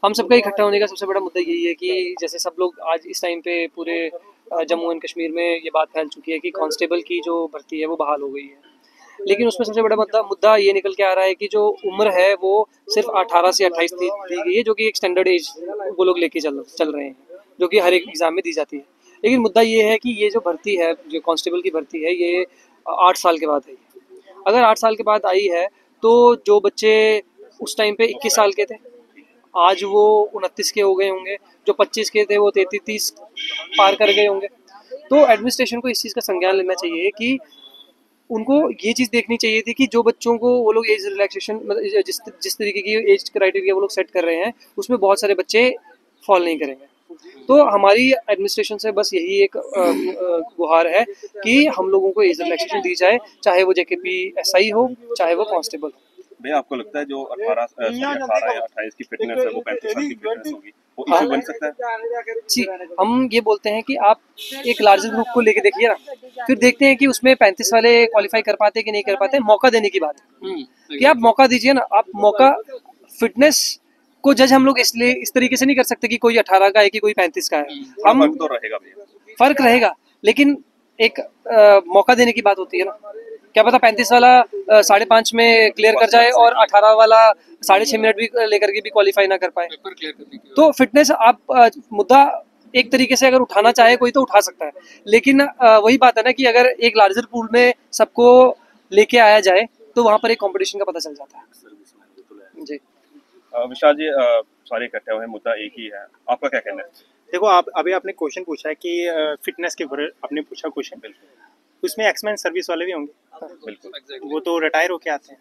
हम सबका इकट्ठा होने का सबसे बड़ा मुद्दा यही है कि जैसे सब लोग आज इस टाइम पे पूरे जम्मू एंड कश्मीर में ये बात फैल चुकी है कि कांस्टेबल की जो भर्ती है वो बहाल हो गई है, लेकिन उसमें सबसे बड़ा मुद्दा ये निकल के आ रहा है कि जो उम्र है वो सिर्फ 18 से 28 दी गई है, जो कि एक स्टैंडर्ड एज वो लोग लेके चल रहे हैं, जो कि हर एक एग्जाम में दी जाती है। लेकिन मुद्दा ये है कि ये जो भर्ती है, जो कांस्टेबल की भर्ती है, ये 8 साल के बाद आई है। अगर 8 साल के बाद आई है तो जो बच्चे उस टाइम पे 21 साल के थे, आज वो 29 के हो गए होंगे, जो 25 के थे वो 33 पार कर गए होंगे। तो एडमिनिस्ट्रेशन को इस चीज़ का संज्ञान लेना चाहिए कि उनको ये चीज़ देखनी चाहिए थी कि जो बच्चों को वो लोग एज रिलैक्सेशन, मतलब जिस तरीके की एज क्राइटेरिया वो लोग सेट कर रहे हैं, उसमें बहुत सारे बच्चे फॉल नहीं करेंगे। तो हमारी एडमिनिस्ट्रेशन से बस यही एक गुहार है कि हम लोगों को एज रिलैक्सेशन दी जाए, चाहे वो जेकेपी एसआई हो, चाहे वो कांस्टेबल हो। भैया, आपको लगता है जो 18 या 28 की फिटनेस है वो 35 साल की फिटनेस होगी, वो इशू बन सकता है? जी, हम ये बोलते हैं कि आप एक लार्जर ग्रुप को लेके देखिए ना, फिर देखते हैं कि उसमें 35 वाले क्वालिफाई कर पाते कि नहीं कर पाते। मौका देने की बात है कि आप मौका दीजिए ना, आप मौका। फिटनेस को जज हम लोग इसलिए इस तरीके से नहीं कर सकते कि कोई 18 का है कि कोई 35 का है। हम फर्क तो रहेगा भैया, फर्क रहेगा, लेकिन एक मौका देने की बात होती है ना। क्या पता 35 वाला 5.5 में क्लियर कर जाए और 18 वाला 6.5 मिनट भी लेकर के भी क्वालिफाई ना कर पाए। तो फिटनेस आप मुद्दा एक तरीके से अगर उठाना चाहे कोई तो उठा सकता है, लेकिन वही बात है ना कि अगर एक लार्जर पूल में सबको लेके आया जाए तो वहाँ पर एक कंपटीशन का पता चल जाता है। जी विशाल जी, सारे इकट्ठे हुए हैं, मुद्दा एक ही है, आपका क्या कहना है? देखो, आप अभी आपने क्वेश्चन पूछा है कि फिटनेस के ऊपर आपने पूछा क्वेश्चन, उसमें एक्समैन सर्विस वाले भी होंगे, बिल्कुल, वो तो रिटायर होके आते हैं,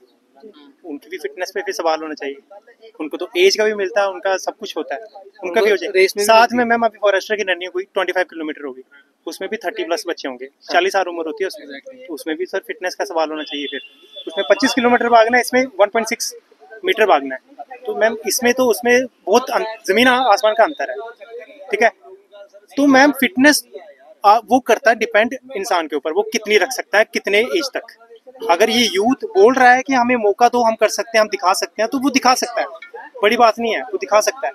उनकी भी फिटनेस पे फिर सवाल होना चाहिए। उनको तो एज का भी मिलता है, उनका सब कुछ होता है, उनका भी हो जाए। साथ में मैम अभी फॉरेस्टर की रनिंग हुई 25 किलोमीटर होगी, उसमें भी 30+ बच्चे होंगे, 40 साल उम्र होती है उसमें, तो उसमें भी सर फिटनेस का सवाल होना चाहिए। फिर उसमें 25 किलोमीटर भागना है, इसमें 1.6 मीटर भागना है, तो मैम इसमें तो उसमें बहुत जमीन आसमान का अंतर है, ठीक है। तो मैम फिटनेस वो करता है डिपेंड इंसान के ऊपर, वो कितनी रख सकता है, कितने एज तक। अगर ये यूथ बोल रहा है कि हमें मौका दो, हम कर सकते हैं, हम दिखा सकते हैं, तो वो दिखा सकता है, बड़ी बात नहीं है, वो दिखा सकता है।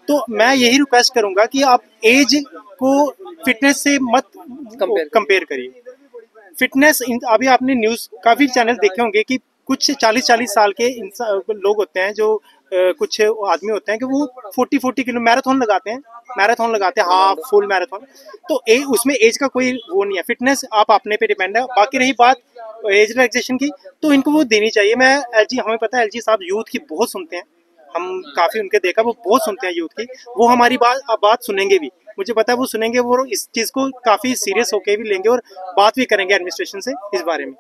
तो मैं यही रिक्वेस्ट करूंगा कि आप एज को फिटनेस से मत कंपेयर करिए। फिटनेस अभी आपने न्यूज़ काफ़ी चैनल देखे होंगे कि कुछ 40-40 साल के लोग होते हैं, जो कुछ आदमी होते हैं कि वो 40 किलो मैराथन लगाते हैं, हाफ फुल मैराथन। तो उसमें एज का कोई वो नहीं है, फिटनेस आप अपने पे डिपेंड है। बाकी रही बात एज रिलैक्सेशन की, तो इनको वो देनी चाहिए। मैं एलजी, हमें पता है एलजी साहब यूथ की बहुत सुनते हैं, हम काफ़ी उनके देखा, वो बहुत सुनते हैं यूथ की, वो हमारी बात सुनेंगे भी, मुझे पता है वो सुनेंगे, वो इस चीज़ को काफ़ी सीरियस होकर भी लेंगे और बात भी करेंगे एडमिनिस्ट्रेशन से इस बारे में।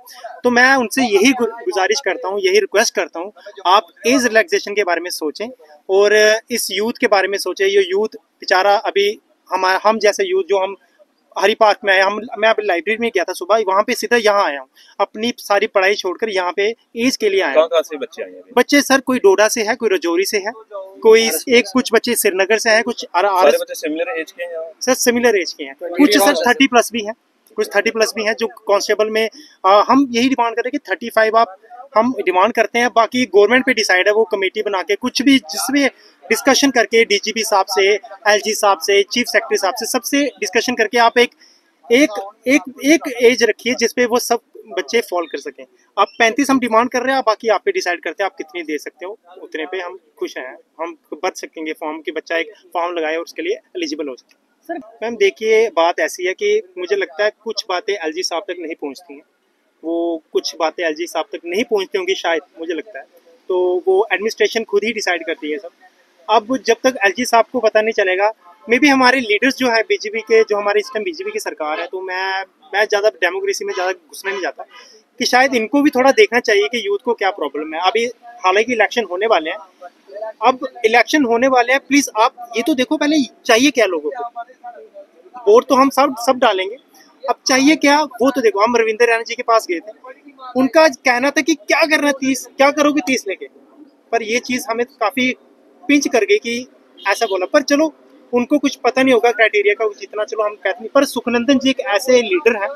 तो मैं उनसे यही गुजारिश करता हूँ, यही रिक्वेस्ट करता हूँ, आप एज रिलैक्सेशन के बारे में सोचें और इस यूथ के बारे में सोचें। ये यूथ बेचारा अभी हम जैसे यूथ जो हम हरी पार्क में आए, मैं अभी लाइब्रेरी में गया था सुबह, वहाँ पे सीधा यहाँ आया हूँ, अपनी सारी पढ़ाई छोड़कर यहाँ पे एज के लिए आया हूँ। कहाँ से बच्चे आए हैं? बच्चे सर कोई डोडा से है, कोई रजौरी से है, कोई कुछ बच्चे श्रीनगर से है, कुछ सारे बच्चे सिमिलर एज के हैं सर, सिमिलर एज के हैं, कुछ सर 30+ भी हैं, कुछ 30+ भी हैं जो कांस्टेबल में। हम यही डिमांड कर रहे हैं कि 35 हम डिमांड करते हैं, बाकी गवर्नमेंट पे डिसाइड है, वो कमेटी बना के कुछ भी जिसमें डिस्कशन करके डीजीपी साहब से, एलजी साहब से, चीफ सेक्रेटरी साहब से, सबसे डिस्कशन करके आप एक एज रखिए जिसपे वो सब बच्चे फॉल कर सकें। आप 35 हम डिमांड कर रहे हैं, बाकी आप पे डिसाइड करते हैं आप कितनी दे सकते हो, उतने पे हम खुश हैं, हम बच सकेंगे फॉर्म की, बच्चा एक फॉर्म लगाए और उसके लिए एलिजिबल हो सके। सर मैम देखिए, बात ऐसी है कि मुझे लगता है कुछ बातें एलजी साहब तक नहीं पहुँचती हैं, वो कुछ बातें एलजी साहब तक नहीं पहुँचती होंगी शायद, मुझे लगता है, तो वो एडमिनिस्ट्रेशन खुद ही डिसाइड करती है सब। अब जब तक एलजी साहब को पता नहीं चलेगा, मे बी हमारे लीडर्स जो है बीजेपी के, जो हमारे इस टाइम बीजेपी की सरकार है, तो मैं ज़्यादा डेमोक्रेसी में ज़्यादा घुसना नहीं चाहता। कि शायद इनको भी थोड़ा देखना चाहिए कि यूथ को क्या प्रॉब्लम है। अभी हालांकि इलेक्शन होने वाले हैं, अब इलेक्शन होने वाले हैं, प्लीज आप ये तो देखो पहले चाहिए क्या लोगों को। वोट तो हम सब डालेंगे, अब चाहिए क्या वो तो देखो। हम रविंद्र रैना जी के पास गए थे, उनका कहना था कि क्या करना 30, क्या करोगे 30 लेके, पर ये चीज हमें काफी पिंच कर गई कि ऐसा बोला। पर चलो उनको कुछ पता नहीं होगा क्राइटेरिया का, जितना चलो हम कहते नहीं। पर सुखनंदन जी एक ऐसे लीडर हैं,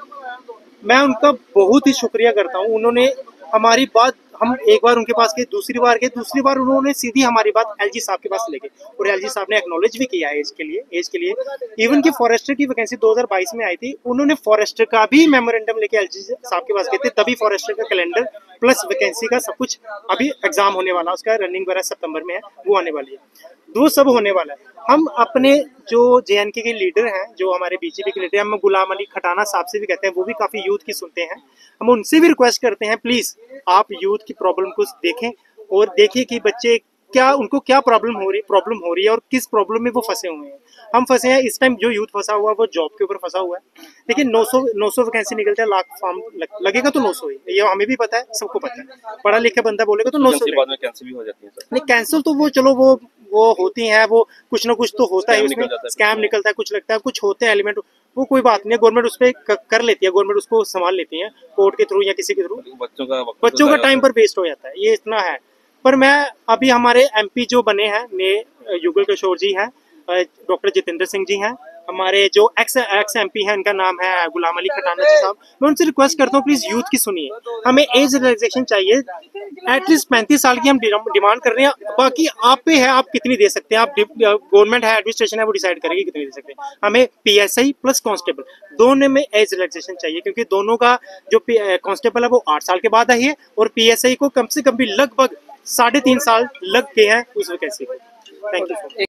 मैं उनका बहुत ही शुक्रिया करता हूँ। उन्होंने हमारी बात, हम एक बार उनके पास गए, दूसरी बार उन्होंने सीधी हमारी बात एलजी साहब के पास ले गए, और एलजी साहब ने एक्नॉलेज भी किया एज के लिए। इवन कि फॉरेस्टर की वैकेंसी 2022 में आई थी, उन्होंने फॉरेस्टर का भी मेमोरेंडम लेके एलजी साहब के पास गए थे, तभी फॉरेस्टर का कैलेंडर प्लस वैकेंसी का सब कुछ, अभी एग्जाम होने वाला, उसका रनिंग वगैरह सितंबर में है, वो आने वाली है, वो सब होने वाला है। हम अपने जो जेएनके के लीडर हैं, जो हमारे बीजेपी के लीडर हैं, हम गुलाम अली खटाना साहब से भी कहते हैं, वो भी काफी यूथ की सुनते हैं। हम उनसे भी रिक्वेस्ट करते हैं, प्लीज आप यूथ की प्रॉब्लम को देखें और देखिए कि बच्चे क्या, उनको क्या प्रॉब्लम हो रही है और किस प्रॉब्लम में वो फंसे हुए हैं। हम फंसे हैं इस टाइम, जो यूथ फंसा हुआ है वो जॉब के ऊपर फंसा हुआ है। लेकिन 900 वैकेंसी निकलता है, लाख फॉर्म लगेगा तो 900 ही, ये हमें भी पता है, सबको पता है। पढ़ा लिखा बंदा बोलेगा तो 900 बाद में कैंसिल भी हो जाती है। नहीं कैंसिल तो वो चलो वो होती हैं, वो कुछ ना कुछ तो होता है उसमें, स्कैम निकलता है, कुछ लगता है, कुछ होते हैं एलिमेंट, वो कोई बात नहीं है, गवर्नमेंट उस पर कर लेती है, गवर्नमेंट उसको संभाल लेती है कोर्ट के थ्रू या किसी के थ्रू। बच्चों का टाइम पर वेस्ट हो जाता है, ये इतना है। पर मैं अभी हमारे एमपी जो बने हैं नए, युगल किशोर जी हैं, डॉक्टर जितेंद्र सिंह जी हैं, हमारे जो एक्स एमपी हैं, इनका नाम है गुलाम अली खटाना जी साहब। मैं उनसे रिक्वेस्ट करता हूँ, प्लीज यूथ की सुनिए, हमें एज रिलैक्सेशन चाहिए, एटलीस्ट 35 साल की हम डिमांड कर रहे हैं। बाकी आप पे है, आप कितनी दे सकते हैं, आप गवर्नमेंट है, एडमिनिस्ट्रेशन है, वो डिसाइड करेगी कितनी दे सकते हैं। हमें पीएसआई प्लस कांस्टेबल दोनों में एज रिलैक्सेशन चाहिए, क्योंकि दोनों का जो कांस्टेबल है वो 8 साल के बाद आई है, और पीएसआई को कम से कम भी लगभग 3.5 साल लग गए हैं उस वैकेंसी को। Thank you.